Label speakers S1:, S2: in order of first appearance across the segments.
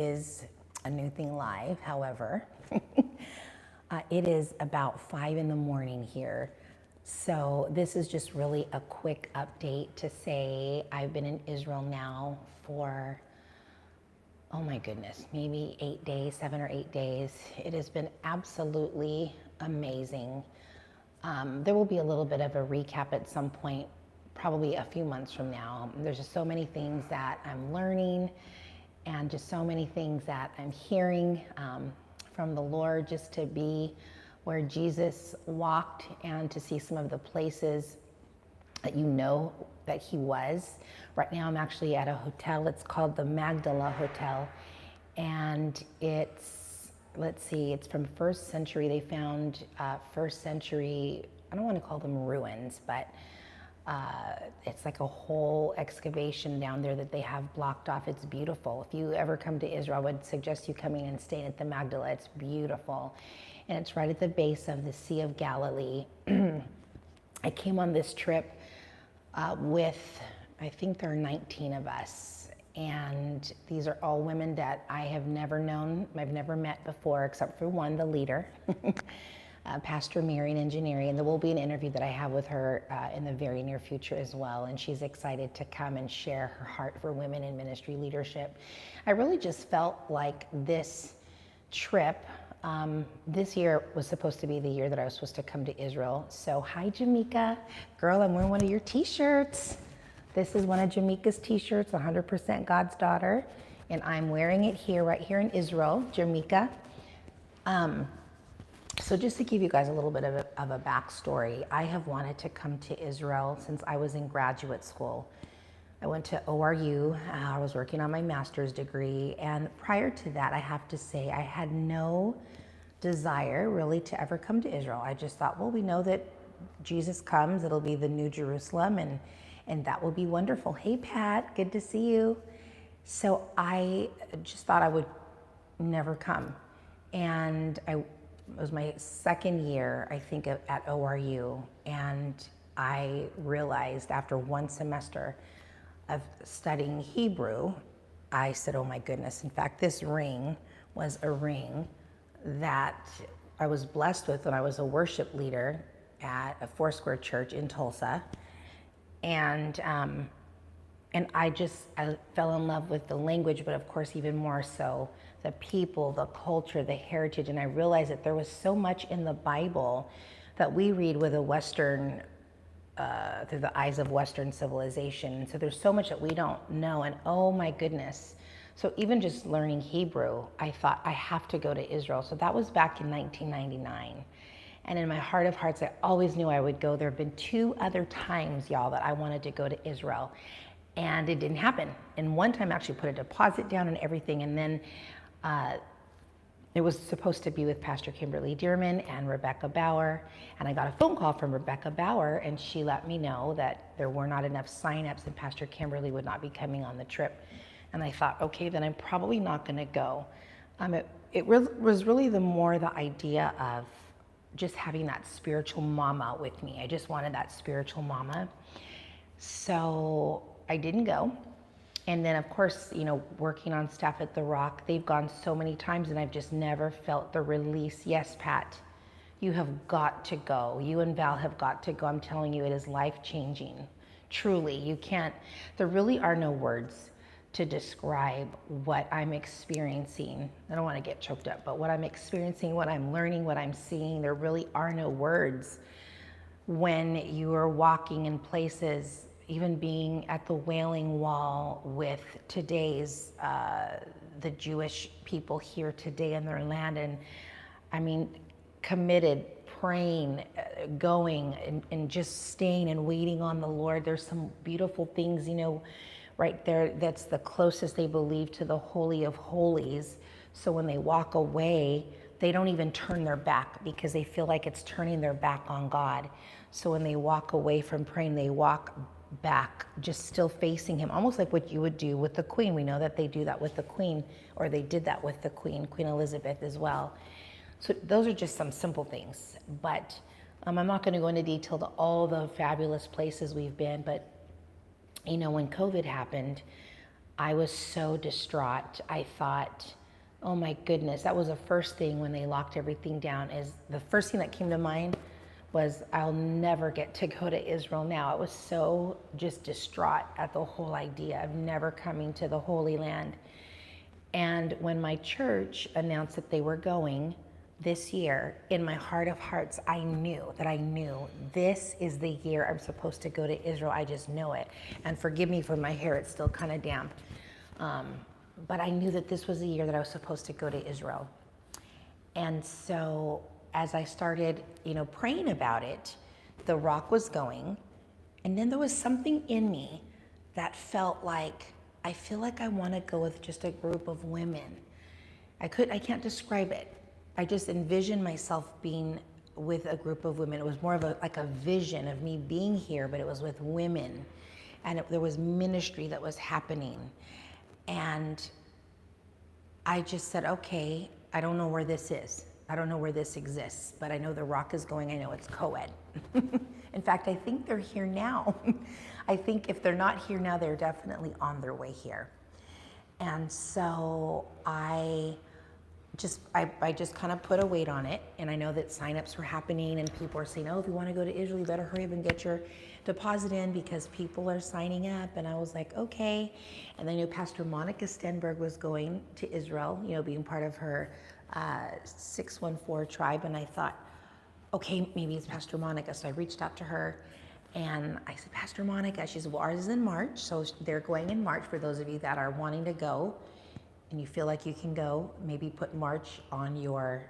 S1: Is a new thing live. However, it is about 5 in the morning here. So this is just really a quick update to say I've been in Israel now for, oh my goodness, maybe 8 days, 7 or 8 days. It has been absolutely amazing. There will be a little bit of a recap at some point, probably a few months from now. There's just so many things that I'm learning and just so many things that I'm hearing from the Lord, just to be where Jesus walked and to see some of the places that you know that he was. Right now I'm actually at a hotel. It's called the Magdala Hotel, and it's, let's see, it's from first century. They found first century, I don't want to call them ruins, but it's like a whole excavation down there that they have blocked off. It's beautiful. If you ever come to Israel, I would suggest you coming and staying at the Magdala. It's beautiful. And it's right at the base of the Sea of Galilee. I came on this trip with, I think there are 19 of us. And these are all women that I have never known, I've never met before, except for one, the leader. Pastor Mary in engineering, and there will be an interview that I have with her in the very near future as well, and she's excited to come and share her heart for women in ministry leadership. I really just felt like this trip, this year was supposed to be the year that I was supposed to come to Israel. So hi Jamaica, girl, I'm wearing one of your t-shirts. This is one of Jamaica's t-shirts, 100% God's daughter, and I'm wearing it here, right here in Israel, Jamaica. So just to give you guys a little bit of a backstory, I have wanted to come to Israel since I was in graduate school. I went to ORU, I was working on my master's degree, and prior to that, I have to say, I had no desire really to ever come to Israel. I just thought, well, we know that Jesus comes, it'll be the New Jerusalem, and that will be wonderful. Hey Pat, good to see you. So I just thought I would never come. And it was my second year, I think, at ORU, and I realized after one semester of studying Hebrew, I said, oh my goodness. In fact, this ring was a ring that I was blessed with when I was a worship leader at a Foursquare church in Tulsa. And I fell in love with the language, but of course, even more so, the people, the culture, the heritage. And I realized that there was so much in the Bible that we read with a Western, through the eyes of Western civilization. So there's so much that we don't know. And oh my goodness. So even just learning Hebrew, I thought I have to go to Israel. So that was back in 1999. And in my heart of hearts, I always knew I would go. There have been 2 other times, y'all, that I wanted to go to Israel. And it didn't happen. And one time I actually put a deposit down and everything. And then it was supposed to be with Pastor Kimberly Dearman and Rebecca Bauer. And I got a phone call from Rebecca Bauer, and she let me know that there were not enough signups and Pastor Kimberly would not be coming on the trip. And I thought, okay, then I'm probably not going to go. It was really the idea of just having that spiritual mama with me. I just wanted that spiritual mama. So I didn't go. And then of course, you know, working on staff at The Rock, they've gone so many times and I've just never felt the release. Yes, Pat, you have got to go. You and Val have got to go. I'm telling you, it is life-changing. Truly, you can't, there really are no words to describe what I'm experiencing. I don't want to get choked up, but what I'm experiencing, what I'm learning, what I'm seeing, there really are no words when you are walking in places, even being at the Wailing Wall with today's, the Jewish people here today in their land. And I mean, committed, praying, going, and just staying and waiting on the Lord. There's some beautiful things, you know, right there, that's the closest they believe to the Holy of Holies. So when they walk away, they don't even turn their back because they feel like it's turning their back on God. So when they walk away from praying, they walk back, just still facing him, almost like what you would do with the Queen. We know that they do that with the Queen, or they did that with the Queen Elizabeth as well. So those are just some simple things, but I'm not going to go into detail to all the fabulous places we've been, but you know, when COVID happened, I was so distraught. I thought, oh my goodness, that was the first thing when they locked everything down. Is the first thing that came to mind was I'll never get to go to Israel now. I was so just distraught at the whole idea of never coming to the Holy Land. And when my church announced that they were going this year, in my heart of hearts, I knew this is the year I'm supposed to go to Israel. I just know it. And forgive me for my hair, it's still kind of damp. But I knew that this was the year that I was supposed to go to Israel. And so as I started, praying about it, the rock was going. And then there was something in me that felt like, I feel like I want to go with just a group of women. I can't describe it. I just envisioned myself being with a group of women. It was more of a vision of me being here, but it was with women. And there was ministry that was happening. And I just said, okay, I don't know where this is. I don't know where this exists, but I know the rock is going. I know it's co-ed. In fact, I think they're here now. I think if they're not here now, they're definitely on their way here. And so I just kind of put a weight on it. And I know that signups were happening and people are saying, oh, if you want to go to Israel, you better hurry up and get your deposit in because people are signing up. And I was like, okay. And I knew Pastor Monica Stenberg was going to Israel, being part of her 614 tribe. And I thought, okay, maybe it's Pastor Monica. So I reached out to her and I said, Pastor Monica, she said, well, ours is in March. So they're going in March for those of you that are wanting to go and you feel like you can go, maybe put March on your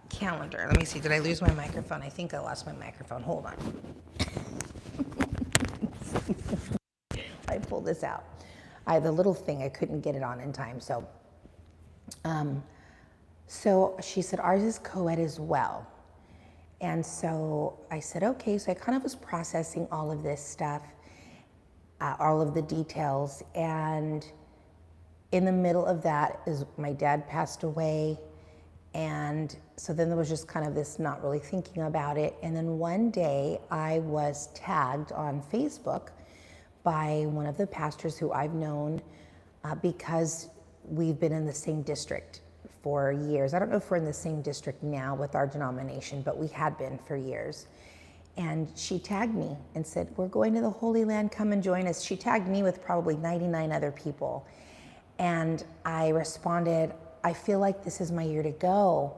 S1: calendar. Let me see, did I lose my microphone? I think I lost my microphone, hold on. I pulled this out. The little thing, I couldn't get it on in time, so she said, ours is co-ed as well. And so I said, okay. So I kind of was processing all of this stuff, all of the details. And in the middle of that is my dad passed away. And so then there was just kind of this not really thinking about it. And then one day I was tagged on Facebook by one of the pastors who I've known because we've been in the same district for years. I don't know if we're in the same district now with our denomination, but we had been for years. And she tagged me and said, we're going to the Holy Land, come and join us. She tagged me with probably 99 other people. And I responded, I feel like this is my year to go.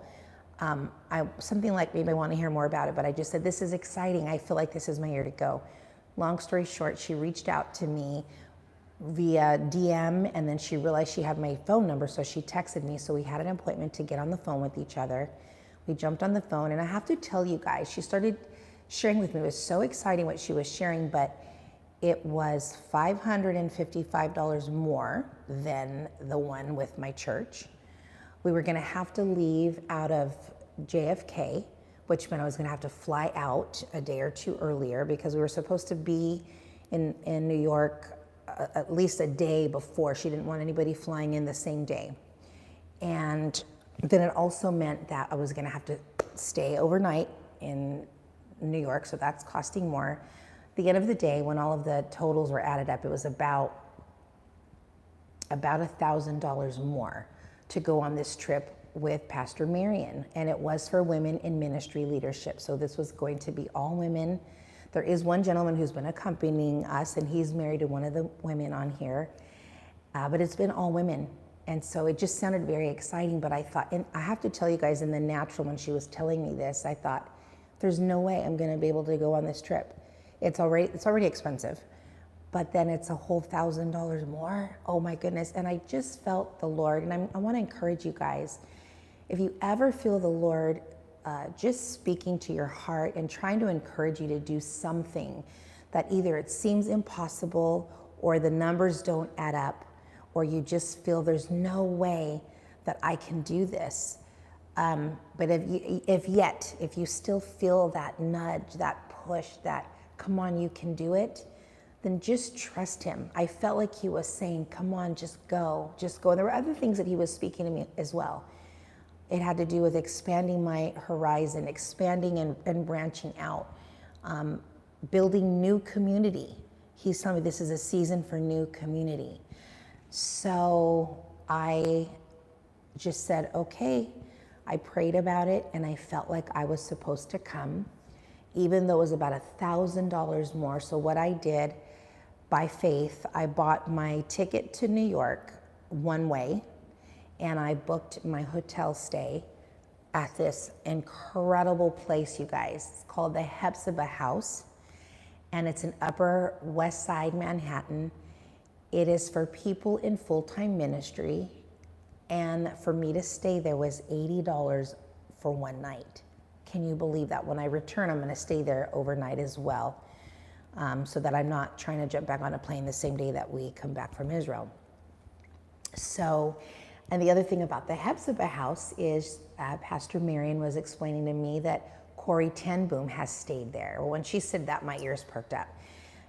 S1: Something like, maybe I want to hear more about it, but I just said, this is exciting. I feel like this is my year to go. Long story short, she reached out to me via DM, and then she realized she had my phone number, so she texted me. So we had an appointment to get on the phone with each other. We jumped on the phone, and I have to tell you guys, she started sharing with me. It was so exciting what she was sharing, but it was $555 more than the one with my church. We were gonna have to leave out of JFK, which meant I was gonna have to fly out a day or two earlier because we were supposed to be in New York at least a day before. She didn't want anybody flying in the same day. And then it also meant that I was gonna have to stay overnight in New York, so that's costing more. At the end of the day, when all of the totals were added up, it was about $1,000 more to go on this trip with Pastor Marion. And it was for women in ministry leadership. So this was going to be all women. There is one gentleman who's been accompanying us, and he's married to one of the women on here, but it's been all women. And so it just sounded very exciting, but I thought, and I have to tell you guys, in the natural, when she was telling me this, I thought, there's no way I'm gonna be able to go on this trip. It's already expensive, but then it's a whole $1,000 more. Oh my goodness. And I just felt the Lord, and I wanna encourage you guys, if you ever feel the Lord just speaking to your heart and trying to encourage you to do something that either it seems impossible or the numbers don't add up, or you just feel there's no way that I can do this. But if you still feel that nudge, that push, that come on, you can do it, then just trust him. I felt like he was saying, come on, just go. And there were other things that he was speaking to me as well. It had to do with expanding my horizon, expanding and branching out, building new community. He's telling me this is a season for new community. So I just said, okay. I prayed about it and I felt like I was supposed to come, even though it was about $1,000 more. So what I did, by faith, I bought my ticket to New York one way, and I booked my hotel stay at this incredible place, you guys. It's called the Magdala House, and it's in Upper West Side Manhattan. It is for people in full-time ministry, and for me to stay there was $80 for one night. Can you believe that? When I return, I'm gonna stay there overnight as well, so that I'm not trying to jump back on a plane the same day that we come back from Israel. So, and the other thing about the Magdala House is Pastor Marion was explaining to me that Corrie ten Boom has stayed there. Well, when she said that, my ears perked up.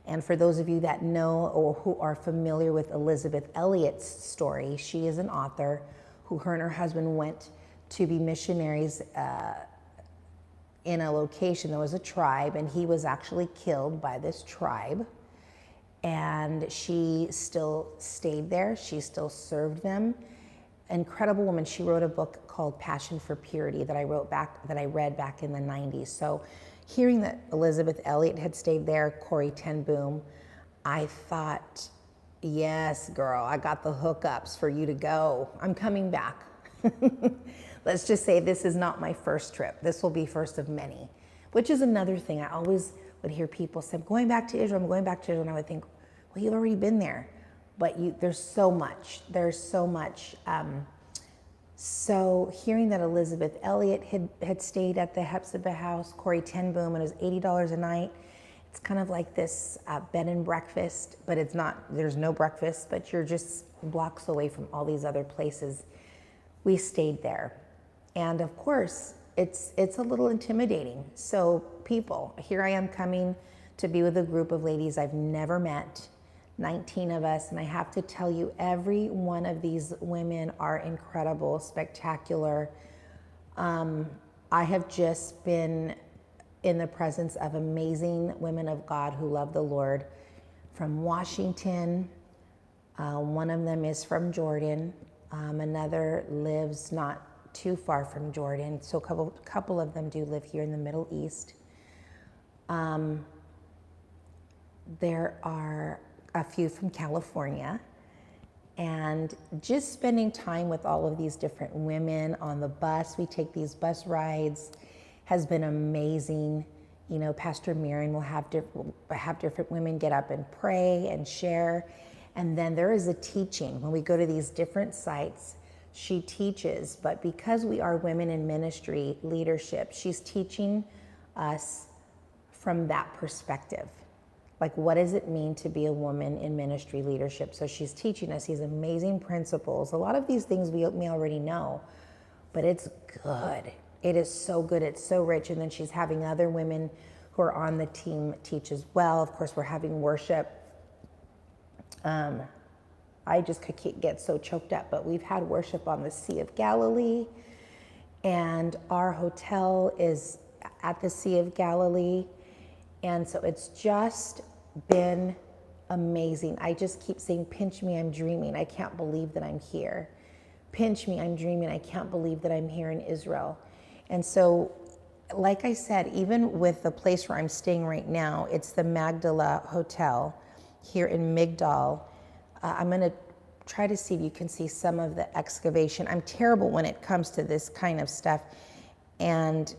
S1: And for those of you that know or who are familiar with Elizabeth Elliot's story, she is an author who her and her husband went to be missionaries in a location. There was a tribe, and he was actually killed by this tribe. And she still stayed there. She still served them. Incredible woman. She wrote a book called Passion for Purity that I read back in the 90s. So hearing that Elizabeth Elliot had stayed there, Corrie ten Boom, I thought, yes, girl, I got the hookups for you to go. I'm coming back. Let's just say this is not my first trip. This will be first of many, which is another thing. I always would hear people say, I'm going back to Israel, I'm going back to Israel. And I would think, well, you've already been there. But there's so much. So hearing that Elizabeth Elliot had stayed at the Magdala House, Corrie ten Boom, and it was $80 a night. It's kind of like this bed and breakfast, but it's not, there's no breakfast, but you're just blocks away from all these other places. We stayed there. And of course, it's a little intimidating. So people, here I am coming to be with a group of ladies I've never met, 19 of us, and I have to tell you, every one of these women are incredible, spectacular. I have just been in the presence of amazing women of God who love the Lord from Washington. One of them is from Jordan. Another lives not too far from Jordan. So a couple of them do live here in the Middle East. There are a few from California, and just spending time with all of these different women on the bus. We take these bus rides, has been amazing. You know, Pastor Marion will have different women get up and pray and share. And then there is a teaching. When we go to these different sites, she teaches, but because we are women in ministry leadership, she's teaching us from that perspective. Like, what does it mean to be a woman in ministry leadership? So she's teaching us these amazing principles. A lot of these things we already know, but it's good. It is so good. It's so rich. And then she's having other women who are on the team teach as well. Of course, we're having worship. I just could get so choked up, but we've had worship on the Sea of Galilee, and our hotel is at the Sea of Galilee. And so it's just been amazing. I just keep saying, pinch me, I'm dreaming. I can't believe that I'm here. Pinch me, I'm dreaming. I can't believe that I'm here in Israel. And so, like I said, even with the place where I'm staying right now, it's the Magdala Hotel here in Migdal. I'm going to try to see if you can see some of the excavation. I'm terrible when it comes to this kind of stuff, and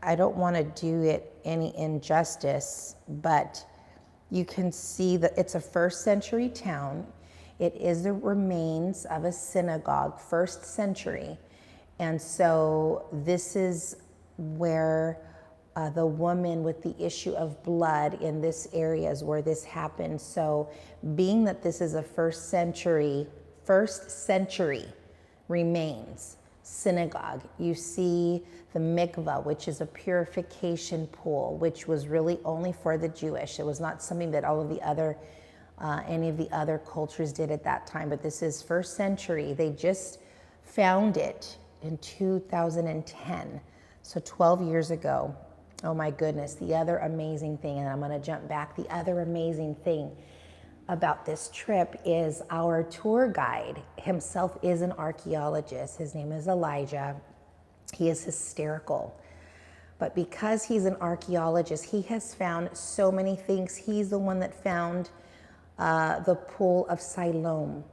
S1: I don't want to do it any injustice, but you can see that it's a first century town. It is the remains of a synagogue, first century. And so this is where the woman with the issue of blood in this area is where this happened. So being that this is a first century remains synagogue, you see the mikvah, which is a purification pool, which was really only for the Jewish. It was not something that all of the other, any of the other cultures did at that time, but this is first century. They just found it in 2010, so 12 years ago. Oh my goodness, the other amazing thing, and I'm gonna jump back, the other amazing thing, about this trip is our tour guide himself is an archaeologist. His name is Elijah. He is hysterical. But because he's an archaeologist, he has found so many things. He's the one that found the pool of Siloam,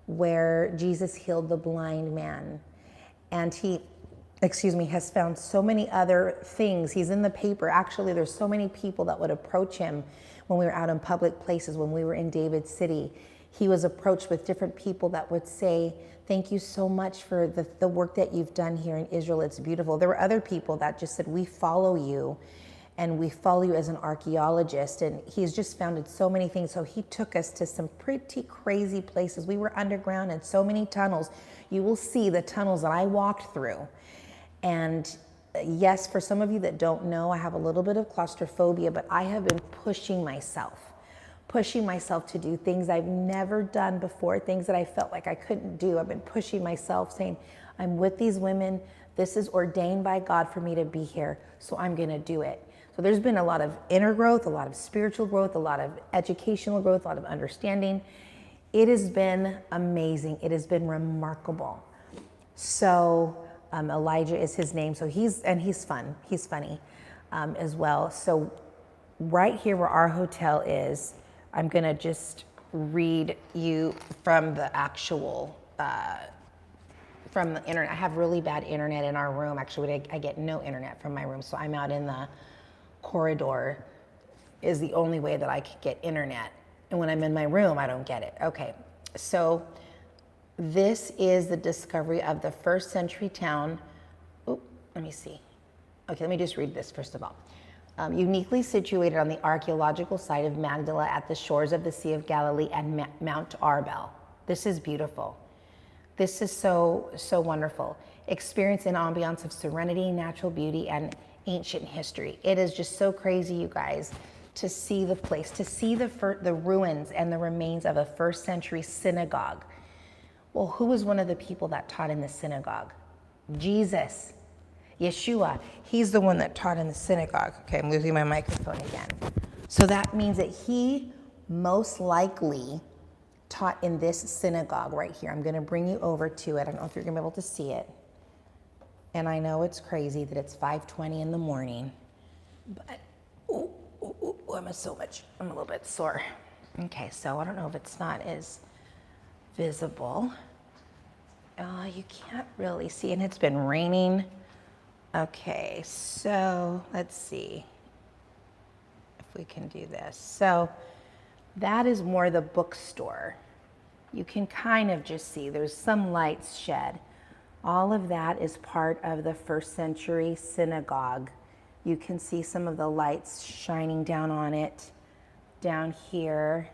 S1: where Jesus healed the blind man. And he, has found so many other things. He's in the paper. Actually, there's so many people that would approach him when we were out in public places, when we were in David City. He was approached with different people that would say, thank you so much for the work that you've done here in Israel. It's beautiful. There were other people that just said, we follow you, and we follow you as an archaeologist. And he's just founded so many things. So he took us to some pretty crazy places. We were underground in so many tunnels. You will see the tunnels that I walked through. And yes, for some of you that don't know, I have a little bit of claustrophobia, but I have been pushing myself to do things I've never done before, things that I felt like I couldn't do. I've been pushing myself, saying, I'm with these women. This is ordained by God for me to be here, so I'm gonna do it. So there's been a lot of inner growth, a lot of spiritual growth, a lot of educational growth, a lot of understanding. It has been amazing. It has been remarkable. So Elijah is his name. So he's fun. He's funny as well. So right here where our hotel is, I'm gonna just read you from the actual, from the internet. I have really bad internet in our room. Actually, I get no internet from my room. So I'm out in the corridor is the only way that I could get internet. And when I'm in my room, I don't get it. Okay, so this is the discovery of the first century town. Oh, let me see. Okay, let me just read this first of all. Uniquely situated on the archaeological site of Magdala at the shores of the Sea of Galilee and Mount Arbel. This is beautiful. This is so wonderful. Experience an ambiance of serenity, natural beauty, and ancient history. It is just so crazy, you guys, to see the place, to see the ruins and the remains of a first century synagogue. Well, who was one of the people that taught in the synagogue? Jesus, Yeshua. He's the one that taught in the synagogue. Okay, I'm losing my microphone again. So that means that he most likely taught in this synagogue right here. I'm going to bring you over to it. I don't know if you're going to be able to see it. And I know it's crazy that it's 5:20 in the morning, but I'm a little bit sore. Okay, so I don't know if it's not as visible. You can't really see, and it's been raining. Okay, so let's see if we can do this. So that is more the bookstore. You can kind of just see there's some lights shed. All of that is part of the first century synagogue. You can see some of the lights shining down on it. Down here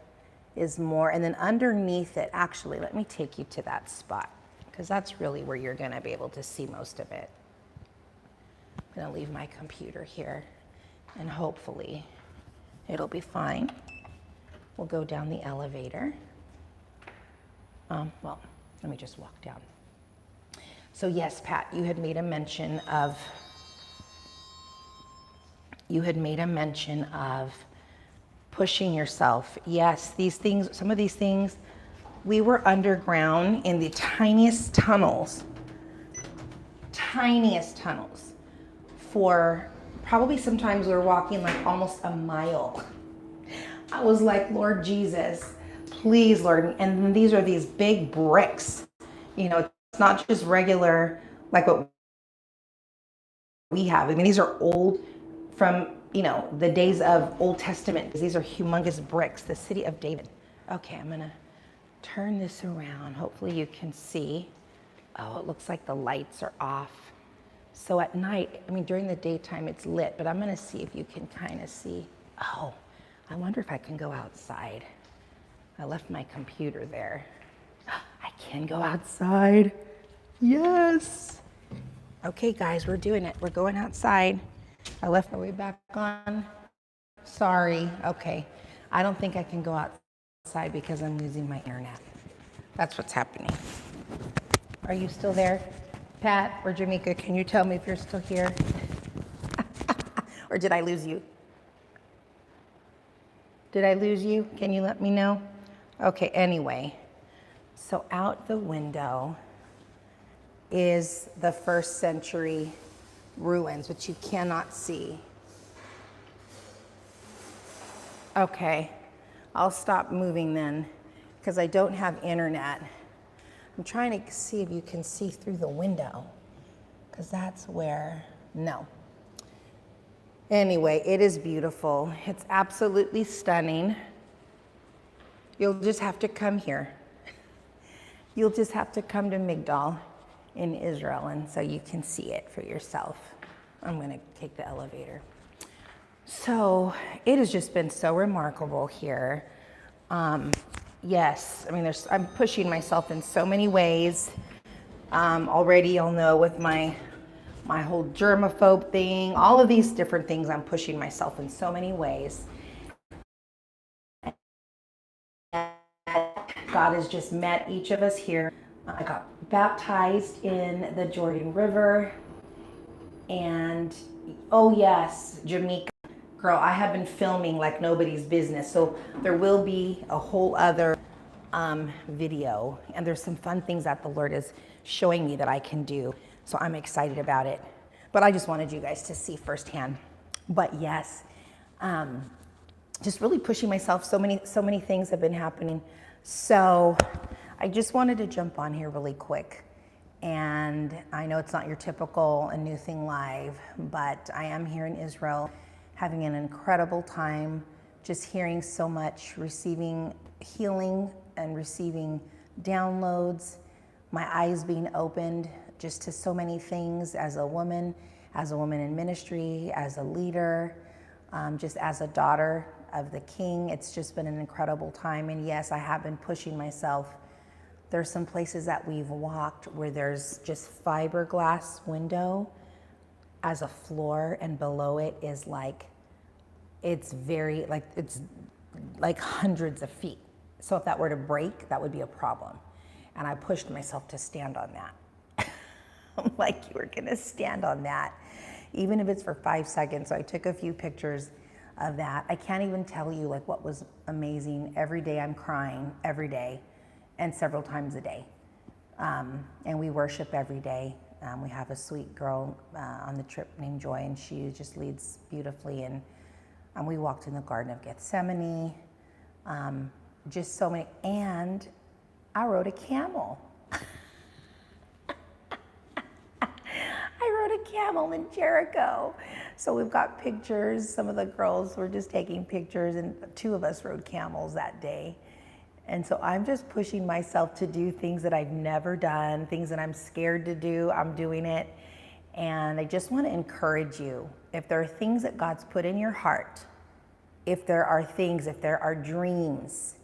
S1: is more, and then underneath it, actually, let me take you to that spot, because that's really where you're gonna be able to see most of it. I'm gonna leave my computer here, and hopefully it'll be fine. We'll go down the elevator. Well, let me just walk down. So yes, Pat, you had made a mention of pushing yourself. Yes, these things, some of these things, we were underground in the tiniest tunnels for probably sometimes we were walking like almost a mile. I was like, Lord Jesus, please, Lord. And then these are these big bricks. You know, it's not just regular, like what we have. I mean, these are old from, you know, the days of Old Testament. These are humongous bricks, the city of David. Okay, I'm gonna turn this around. Hopefully you can see. Oh, it looks like the lights are off. So at night, I mean, during the daytime it's lit, but I'm gonna see if you can kind of see. Oh, I wonder if I can go outside. I left my computer there. I can go outside. Yes. Okay, guys, we're doing it. We're going outside. I left my way back on. Sorry. Okay. I don't think I can go outside because I'm losing my internet. That's what's happening. Are you still there? Pat or Jamaica, can you tell me if you're still here? Or did I lose you? Did I lose you? Can you let me know? Okay, anyway, so out the window is the first century ruins, which you cannot see. Okay, I'll stop moving then because I don't have internet. I'm trying to see if you can see through the window because that's where, no. Anyway, it is beautiful. It's absolutely stunning. You'll just have to come here. You'll just have to come to Migdal in Israel, and so you can see it for yourself. I'm going to take the elevator. So it has just been so remarkable here. Yes, I mean, I'm pushing myself in so many ways. Already you'll know with my whole germaphobe thing, all of these different things, I'm pushing myself in so many ways. God has just met each of us here. I got baptized in the Jordan River, and oh yes, Jamaica. Girl, I have been filming like nobody's business, so there will be a whole other video, and there's some fun things that the Lord is showing me that I can do, so I'm excited about it. But I just wanted you guys to see firsthand. But yes, just really pushing myself. So many things have been happening. So I just wanted to jump on here really quick. And I know it's not your typical A New Thing Live, but I am here in Israel having an incredible time, just hearing so much, receiving healing and receiving downloads, my eyes being opened just to so many things as a woman in ministry, as a leader, just as a daughter of the King. It's just been an incredible time. And yes, I have been pushing myself. There's some places that we've walked where there's just fiberglass window as a floor, and below it is it's like hundreds of feet. So if that were to break, that would be a problem. And I pushed myself to stand on that. I'm like, you were gonna stand on that, even if it's for 5 seconds. So I took a few pictures of that. I can't even tell you like what was amazing. Every day I'm crying, every day, and several times a day. And we worship every day. We have a sweet girl on the trip named Joy, and she just leads beautifully. And we walked in the Garden of Gethsemane, just so many. And I rode a camel. I rode a camel in Jericho. So we've got pictures. Some of the girls were just taking pictures, and 2 of us rode camels that day. And so I'm just pushing myself to do things that I've never done, things that I'm scared to do. I'm doing it. And I just want to encourage you, if there are things that God's put in your heart, if there are dreams,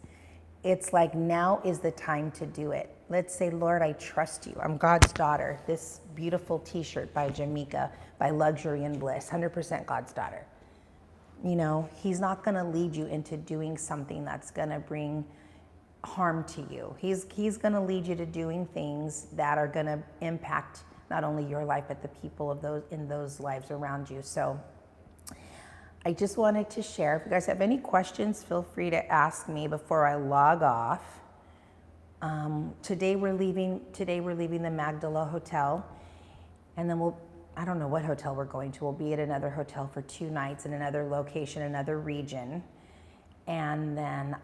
S1: it's like now is the time to do it. Let's say, Lord, I trust you. I'm God's daughter. This beautiful t-shirt by Jamaica, by Luxury and Bliss, 100% God's daughter. You know, he's not going to lead you into doing something that's going to bring harm to you. He's going to lead you to doing things that are going to impact not only your life, but the people of those lives around you. So I just wanted to share. If you guys have any questions, feel free to ask me before I log off. Today we're leaving the Magdala Hotel, and then I don't know what hotel we're going to. We'll be at another hotel for 2 nights in another location, another region. And then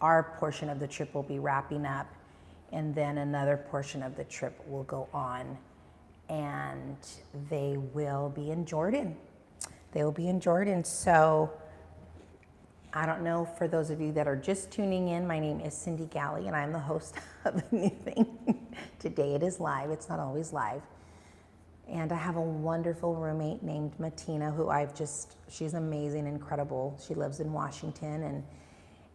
S1: our portion of the trip will be wrapping up, and then another portion of the trip will go on, and they will be in Jordan. So I don't know, for those of you that are just tuning in, my name is Cyndi Galley, and I'm the host of The New Thing. Today it is live. It's not always live. And I have a wonderful roommate named Martina, who she's amazing, incredible. She lives in Washington, and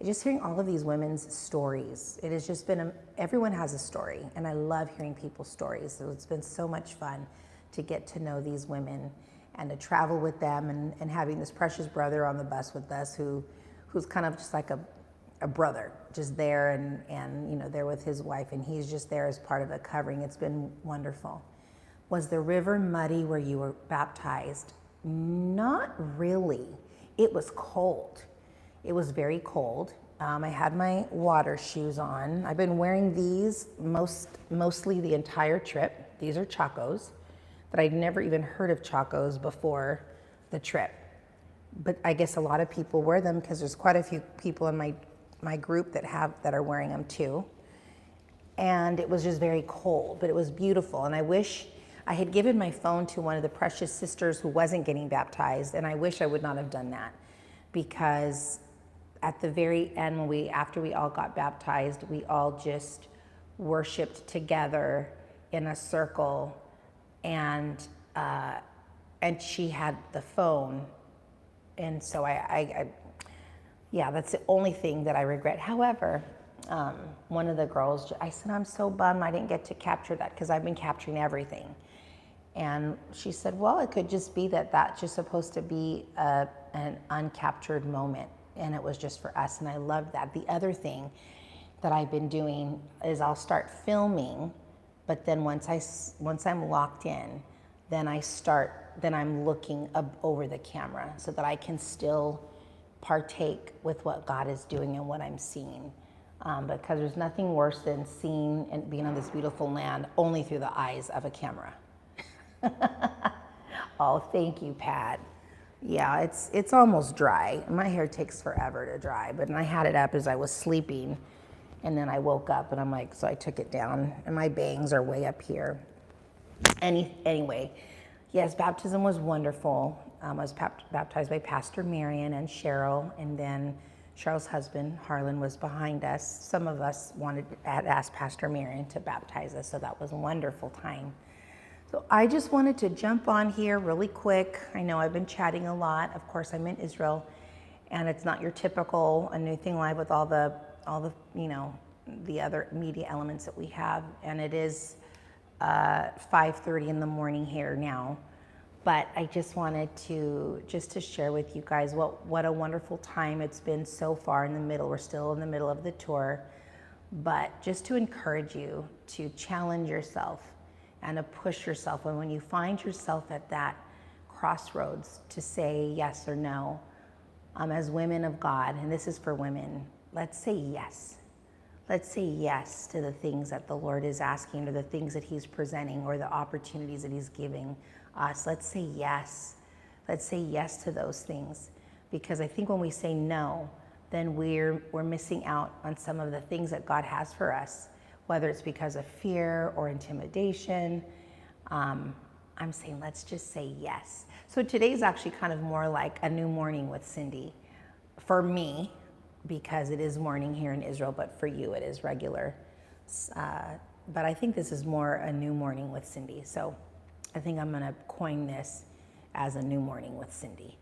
S1: just hearing all of these women's stories, it has just been, everyone has a story, and I love hearing people's stories. So it's been so much fun to get to know these women and to travel with them, and having this precious brother on the bus with us who's kind of just like a brother, just there and there with his wife, and he's just there as part of the covering. It's been wonderful. Was the river muddy where you were baptized? Not really. It was cold. It was very cold. I had my water shoes on. I've been wearing these mostly the entire trip. These are Chacos, but I'd never even heard of Chacos before the trip. But I guess a lot of people wear them because there's quite a few people in my group that are wearing them too. And it was just very cold, but it was beautiful. And I wish I had given my phone to one of the precious sisters who wasn't getting baptized, and I wish I would not have done that, because at the very end, after we all got baptized, we all just worshiped together in a circle, and she had the phone, and so yeah, that's the only thing that I regret. However, one of the girls, I said, I'm so bummed I didn't get to capture that because I've been capturing everything. And she said, well, it could just be that's just supposed to be an uncaptured moment. And it was just for us. And I love that. The other thing that I've been doing is I'll start filming, but then once I'm locked in, then I'm looking over the camera so that I can still partake with what God is doing and what I'm seeing. Because there's nothing worse than seeing and being on this beautiful land only through the eyes of a camera. Oh, thank you, Pat. Yeah, it's almost dry. My hair takes forever to dry, but I had it up as I was sleeping, and then I woke up and I'm like, so I took it down, and my bangs are way up here. Anyway, yes, baptism was wonderful. I was baptized by Pastor Marion and Cheryl, and then Cheryl's husband, Harlan, was behind us. Some of us had asked Pastor Marion to baptize us, so that was a wonderful time. So I just wanted to jump on here really quick. I know I've been chatting a lot. Of course, I'm in Israel, and it's not your typical Anything Live with all the the other media elements that we have. And it is 5:30 in the morning here now. But I just wanted to share with you guys what a wonderful time it's been so far in the middle. We're still in the middle of the tour, but just to encourage you to challenge yourself and to push yourself. And when you find yourself at that crossroads to say yes or no, as women of God, and this is for women, let's say yes. Let's say yes to the things that the Lord is asking, or the things that He's presenting, or the opportunities that He's giving us. Let's say yes. Let's say yes to those things. Because I think when we say no, then we're missing out on some of the things that God has for us, whether it's because of fear or intimidation. I'm saying let's just say yes. So today's actually kind of more like a new morning with Cyndi. For me, because it is morning here in Israel, but for you it is regular. But I think this is more a new morning with Cyndi. So I think I'm gonna coin this as a new morning with Cyndi.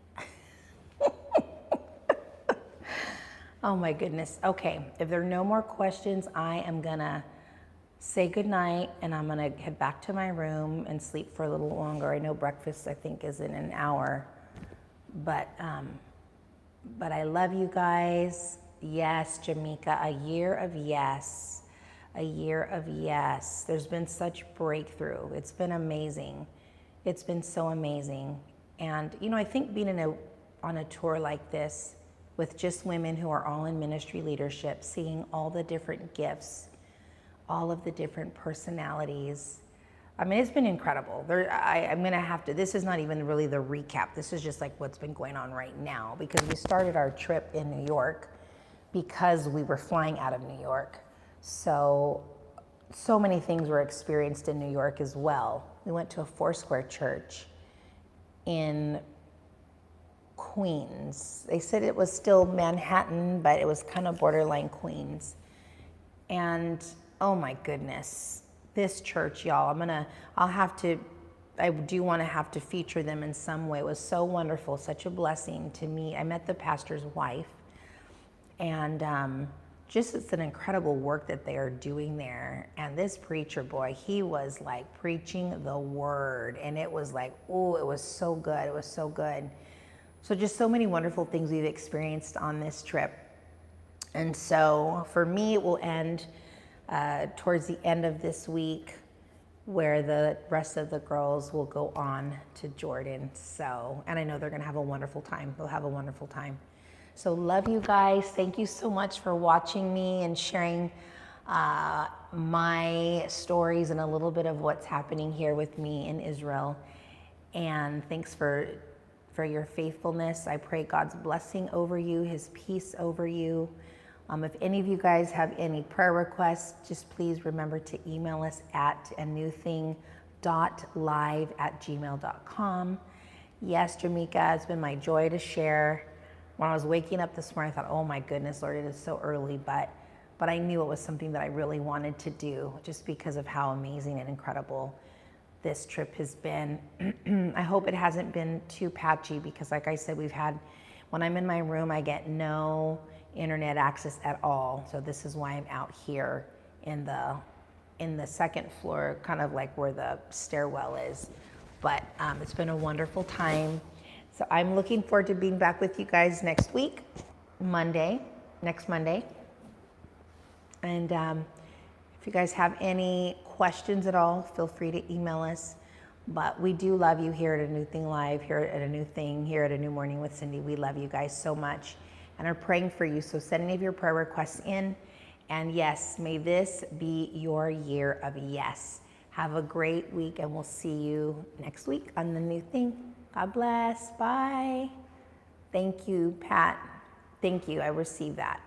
S1: Oh my goodness. Okay, if there are no more questions, I am gonna say goodnight, and I'm gonna head back to my room and sleep for a little longer. I know breakfast, I think, is in an hour, but I love you guys. Yes, Jamaica, a year of yes, a year of yes. There's been such breakthrough. It's been amazing. It's been so amazing. And I think being on a tour like this with just women who are all in ministry leadership, seeing all the different gifts, all of the different personalities. I mean, it's been incredible. I'm gonna have to, this is not even really the recap. This is just like what's been going on right now, because we started our trip in New York because we were flying out of New York. So many things were experienced in New York as well. We went to a Foursquare church in Queens. They said it was still Manhattan, but it was kind of borderline Queens. And oh my goodness, this church, y'all, I do want to have to feature them in some way. It was so wonderful, such a blessing to meet. I met the pastor's wife, and just it's an incredible work that they are doing there. And this preacher, boy, he was like preaching the word, and it was like, oh, it was so good. It was so good. So just so many wonderful things we've experienced on this trip. And so for me, it will end towards the end of this week, where the rest of the girls will go on to Jordan. So, and I know they're going to have a wonderful time. They'll have a wonderful time. So love you guys. Thank you so much for watching me and sharing my stories and a little bit of what's happening here with me in Israel. And thanks for your faithfulness. I pray God's blessing over you, his peace over you. If any of you guys have any prayer requests, just please remember to email us at anewthing.live@gmail.com. Yes, Jamaica, it's been my joy to share. When I was waking up this morning, I thought, oh my goodness, Lord, it is so early, but I knew it was something that I really wanted to do just because of how amazing and incredible this trip has been. I hope it hasn't been too patchy because like I said, when I'm in my room, I get no internet access at all. So this is why I'm out here in the second floor, kind of like where the stairwell is. But it's been a wonderful time. So I'm looking forward to being back with you guys next week, next Monday. And if you guys have any questions at all, feel free to email us. But we do love you here at A New Thing Live, here at A New Thing, here at A New Morning with Cyndi. We love you guys so much and are praying for you. So send any of your prayer requests in. And yes, may this be your year of yes. Have a great week, and we'll see you next week on The New Thing. God bless. Bye. Thank you, Pat. Thank you. I received that.